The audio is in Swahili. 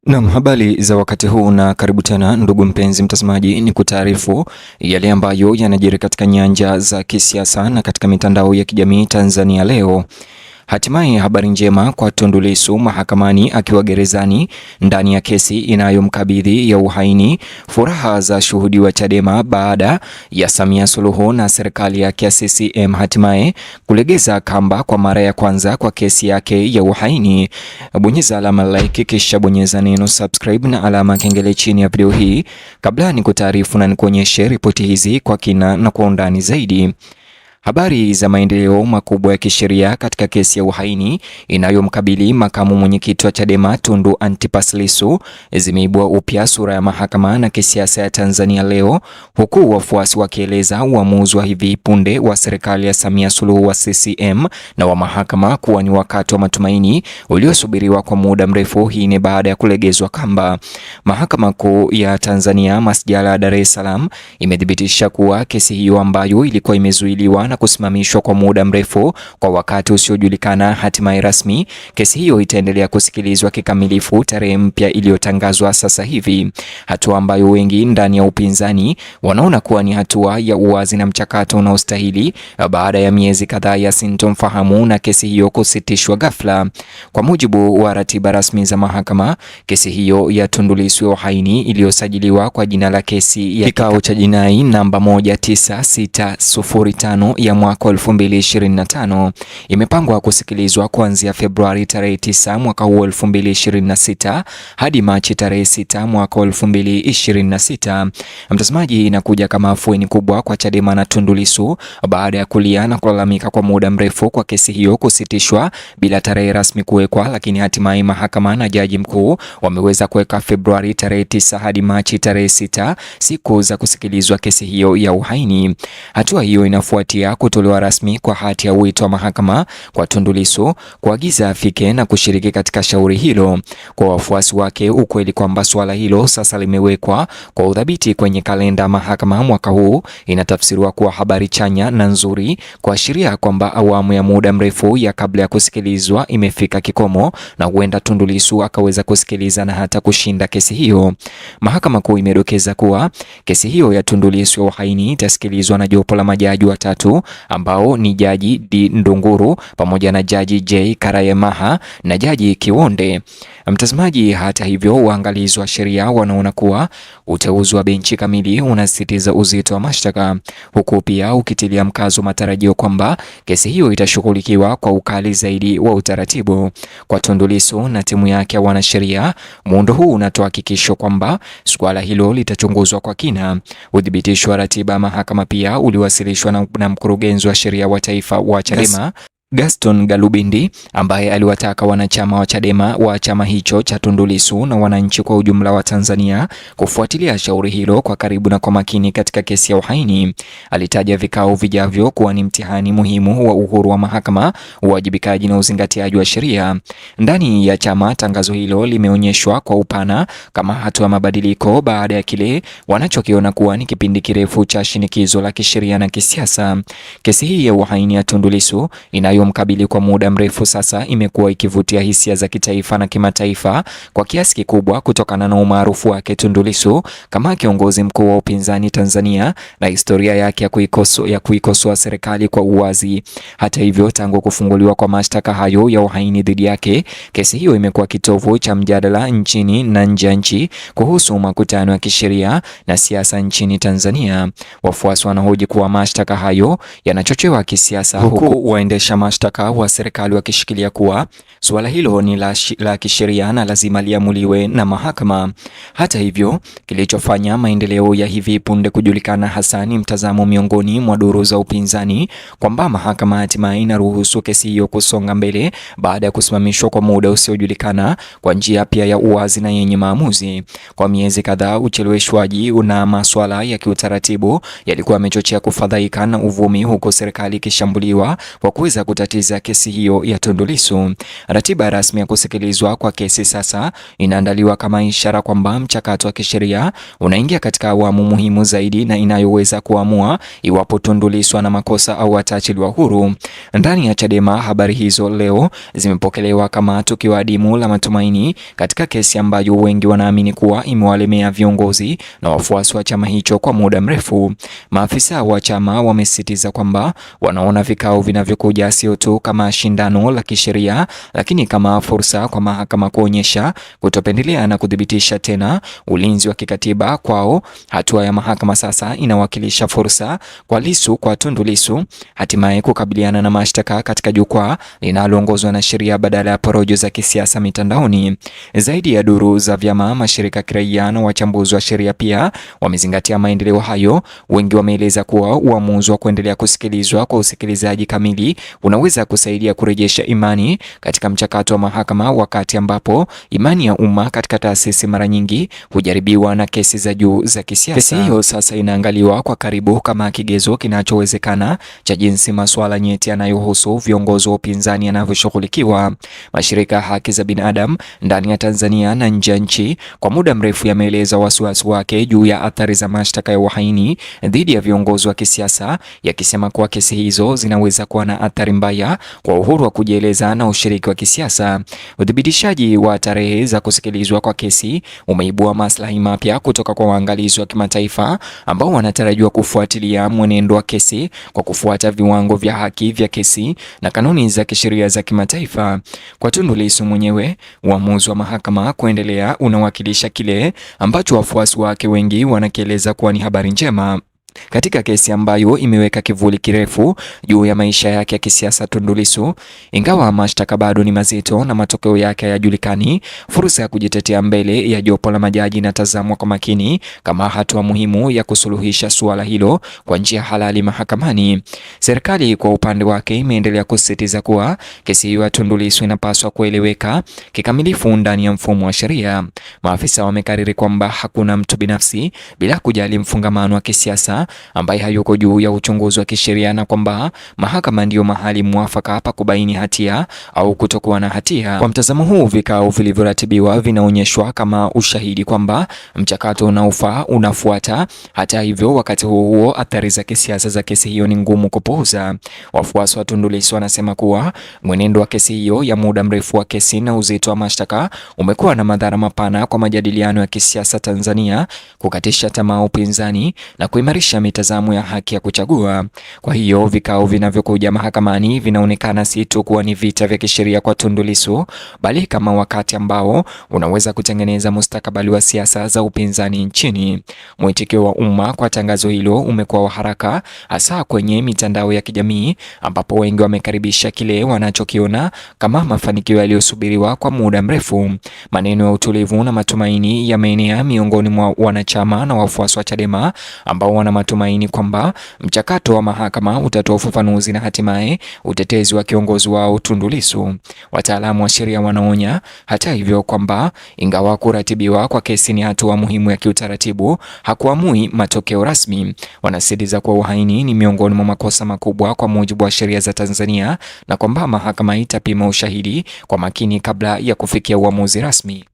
Naam, habari za wakati huu na karibu tena ndugu mpenzi mtazamaji, ni kutaarifu yale ambayo yanajiri katika nyanja za kisiasa na katika mitandao ya kijamii Tanzania leo. Hatimaye habari njema kwa Tundu Lissu mahakamani akiwa gerezani ndani ya kesi inayomkabidhi ya uhaini. Furaha za shuhudiwa Chadema baada ya Samia Suluhu na serikali yake ya CCM hatimaye kulegeza kamba kwa mara ya kwanza kwa kesi yake ya uhaini. Bonyeza alama like kisha bonyeza neno subscribe na alama kengele chini ya video hii kabla nikutaarifu na nikuonyeshe ripoti hizi kwa kina na kwa undani zaidi. Habari za maendeleo makubwa ya kisheria katika kesi ya uhaini inayomkabili makamu mwenyekiti wa Chadema Tundu Antipas Lissu zimeibua upya sura ya mahakama na kisiasa ya Tanzania leo, huku wafuasi wakieleza uamuzi wa hivi punde wa serikali ya Samia Suluhu wa CCM na wa mahakama kuwa ni wakati wa matumaini uliosubiriwa kwa muda mrefu. Hii ni baada ya kulegezwa kamba. Mahakama Kuu ya Tanzania Masjala ya Dar es Salaam imethibitisha kuwa kesi hiyo ambayo ilikuwa imezuiliwa na kusimamishwa kwa muda mrefu kwa wakati usiojulikana, hatimaye rasmi kesi hiyo itaendelea kusikilizwa kikamilifu tarehe mpya iliyotangazwa sasa hivi, hatua ambayo wengi ndani ya upinzani wanaona kuwa ni hatua ya uwazi na mchakato unaostahili baada ya miezi kadhaa ya sintofahamu na kesi hiyo kusitishwa ghafla. Kwa mujibu wa ratiba rasmi za mahakama, kesi hiyo ya Tundu Lissu ya uhaini iliyosajiliwa kwa jina la kesi ya kikao cha jinai namba 19605 ya mwaka 2025 imepangwa kusikilizwa kuanzia Februari tarehe 9 mwaka huu 2026 hadi Machi tarehe 6 mwaka 2026. Mtazamaji, inakuja kama afueni kubwa kwa Chadema na Tundu Lissu baada ya kulia na kulalamika kwa muda mrefu kwa kesi hiyo kusitishwa bila tarehe rasmi kuwekwa, lakini hatimaye mahakama na jaji mkuu wameweza kuweka Februari tarehe 9 hadi Machi tarehe 6 siku za kusikilizwa kesi hiyo ya uhaini. Hatua hiyo inafuatia kutolewa rasmi kwa hati ya wito wa mahakama kwa Tundu Lissu kuagiza afike na kushiriki katika shauri hilo. Kwa wafuasi wake, ukweli kwamba swala hilo sasa limewekwa kwa udhabiti kwenye kalenda mahakama mwaka huu inatafsiriwa kuwa habari chanya na nzuri, kuashiria kwamba awamu ya muda mrefu ya kabla ya kusikilizwa imefika kikomo na huenda Tundu Lissu akaweza kusikiliza na hata kushinda kesi hiyo. Mahakama Kuu imedokeza kuwa kesi hiyo ya Tundu Lissu ya uhaini itasikilizwa na jopo la majaji watatu ambao ni Jaji D. Ndunguru pamoja na Jaji J. Karayemaha na Jaji Kiwonde. Mtazamaji, hata hivyo, waangalizi wa sheria wanaona kuwa uteuzi wa benchi kamili unasisitiza uzito wa mashtaka, huku pia ukitilia mkazo matarajio kwamba kesi hiyo itashughulikiwa kwa ukali zaidi wa utaratibu. Kwa Tundu Lissu na timu yake ya wanasheria, muundo huu unatoa hakikisho kwamba suala hilo litachunguzwa kwa kina. Udhibitisho wa ratiba mahakama pia uliwasilishwa na mkurugenzi wa sheria wa taifa wa Chadema Gaston Galubindi, ambaye aliwataka wanachama wa Chadema wa chama hicho cha Tundu Lissu na wananchi kwa ujumla wa Tanzania kufuatilia shauri hilo kwa karibu na kwa makini katika kesi ya uhaini. Alitaja vikao vijavyo kuwa ni mtihani muhimu wa uhuru wa mahakama, uwajibikaji na uzingatiaji wa sheria. Ndani ya chama, tangazo hilo limeonyeshwa kwa upana kama hatua ya mabadiliko baada ya kile wanachokiona kuwa ni kipindi kirefu cha shinikizo la kisheria na kisiasa. Kesi hii ya uhaini ya Tundu Lissu mkabili kwa muda mrefu sasa imekuwa ikivutia hisia za kitaifa na kimataifa kwa kiasi kikubwa kutokana na umaarufu wake Tundu Lissu kama kiongozi mkuu wa upinzani Tanzania na historia yake ya kuikosoa serikali kwa uwazi. Hata hivyo, tangu kufunguliwa kwa mashtaka hayo ya uhaini dhidi yake, kesi hiyo imekuwa kitovu cha mjadala nchini na nje ya nchi kuhusu makutano ya kisheria na siasa nchini Tanzania. Wafuasi wanahoji kuwa mashtaka hayo yanachochewa kisiasa, huku waendesha mashtaka wa serikali wakishikilia kuwa suala hilo ni la kisheria na lazima liamuliwe na mahakama. Hata hivyo, kilichofanya maendeleo ya hivi punde kujulikana hasa ni mtazamo miongoni mwa duru za upinzani kwamba mahakama hatimaye inaruhusu kesi hiyo kusonga mbele baada ya kusimamishwa kwa muda usiojulikana kwa njia pia ya uwazi na yenye maamuzi. Kwa miezi kadhaa, ucheleweshwaji na masuala ya kiutaratibu yalikuwa yamechochea kufadhaika na uvumi, huko serikali ikishambuliwa kwa kuweza kutatiza kesi hiyo ya Tundu Lissu. Ratiba rasmi ya kusikilizwa kwa kesi sasa inaandaliwa kama ishara kwamba mchakato wa kisheria unaingia katika awamu muhimu zaidi na inayoweza kuamua iwapo Tundu Lissu ana makosa au ataachiliwa huru. Ndani ya Chadema, habari hizo leo zimepokelewa kama tukio adimu la matumaini katika kesi ambayo wengi wanaamini kuwa imewalemea viongozi na wafuasi wa chama hicho kwa muda mrefu. Maafisa wa chama wamesisitiza kwamba wanaona vikao vinavyokuja sio tu kama shindano la kisheria, lakini kama fursa kwa mahakama kuonyesha kutopendelea na kudhibitisha tena ulinzi wa kikatiba kwao. Hatua ya mahakama sasa inawakilisha fursa kwa Tundu Lissu hatimaye kukabiliana na mashtaka katika jukwaa linaloongozwa na sheria badala ya porojo za kisiasa mitandaoni. Zaidi ya duru za vyama, mashirika kiraia na wachambuzi wa sheria pia wamezingatia maendeleo hayo. Wengi wameeleza kuwa uamuzi wa kuendelea kusikilizwa kwa usikilizaji kamili unaweza kusaidia kurejesha imani katika mchakato wa mahakama, wakati ambapo imani ya umma katika taasisi mara nyingi hujaribiwa na kesi za juu za kisiasa. Kesi hiyo sasa inaangaliwa kwa karibu kama kigezo kinachowezekana cha jinsi masuala nyeti yanayohusu viongozi wa upinzani yanavyoshughulikiwa. Mashirika ya haki za binadamu ndani ya Tanzania na nje ya nchi kwa muda mrefu yameeleza wasiwasi wake juu ya athari za mashtaka ya uhaini dhidi ya viongozi wa kisiasa, yakisema kuwa kesi hizo zinaweza kuwa na athari mbaya kwa uhuru wa kujieleza na ushiriki wa kisiasa. Udhibitishaji wa tarehe za kusikilizwa kwa kesi umeibua maslahi mapya kutoka kwa waangalizi wa kimataifa ambao wanatarajiwa kufuatilia mwenendo wa kesi kwa kufuata viwango vya haki vya kesi na kanuni za kisheria za kimataifa. Kwa Tundu Lissu mwenyewe, uamuzi wa mahakama kuendelea unawakilisha kile ambacho wafuasi wake wengi wanakieleza kuwa ni habari njema. Katika kesi ambayo imeweka kivuli kirefu juu ya maisha yake ya kisiasa, Tundu Lissu, ingawa mashtaka bado ni mazito na matokeo yake hayajulikani, fursa ya kujitetea mbele ya jopo la majaji inatazamwa kwa makini kama hatua muhimu ya kusuluhisha suala hilo kwa njia halali mahakamani. Serikali kwa upande wake imeendelea kusisitiza kuwa kesi hiyo ya Tundu Lissu inapaswa kueleweka kikamilifu ndani ya mfumo wa sheria. Maafisa wamekariri kwamba hakuna mtu binafsi, bila kujali mfungamano wa kisiasa, ambaye hayuko juu ya uchunguzi wa kisheria na kwamba mahakama ndiyo mahali mwafaka hapa kubaini hatia au kutokuwa na hatia. Kwa mtazamo huu, vikao vilivyoratibiwa vinaonyeshwa kama ushahidi kwamba mchakato unaofaa unafuata. Hata hivyo, wakati huo athari za kisiasa za kesi hiyo ni ngumu kupuuza. Wafuasi wa Tundu Lissu wanasema kuwa mwenendo wa kesi hiyo ya muda mrefu wa kesi na uzito wa mashtaka umekuwa na madhara mapana kwa majadiliano ya kisiasa Tanzania, kukatisha tamaa upinzani na kuimarisha mitazamo ya haki ya kuchagua. Kwa hiyo vikao vinavyokuja mahakamani vinaonekana si tu kuwa ni vita vya kisheria kwa Tundu Lissu, bali kama wakati ambao unaweza kutengeneza mustakabali wa siasa za upinzani nchini. Mwitikio wa umma kwa tangazo hilo umekuwa wa haraka, hasa kwenye mitandao ya kijamii ambapo wengi wamekaribisha kile wanachokiona kama mafanikio yaliyosubiriwa kwa muda mrefu. Maneno ya utulivu na matumaini yameenea miongoni mwa wanachama na wafuasi wa Chadema ambao wana matumaini kwamba mchakato wa mahakama utatoa ufafanuzi na hatimaye utetezi wa kiongozi wao Tundu Lissu. Wataalamu wa sheria wanaonya hata hivyo kwamba ingawa kuratibiwa kwa kesi ni hatua muhimu ya kiutaratibu, hakuamui matokeo rasmi. Wanasisitiza kuwa uhaini ni miongoni mwa makosa makubwa kwa mujibu wa sheria za Tanzania na kwamba mahakama itapima ushahidi kwa makini kabla ya kufikia uamuzi rasmi.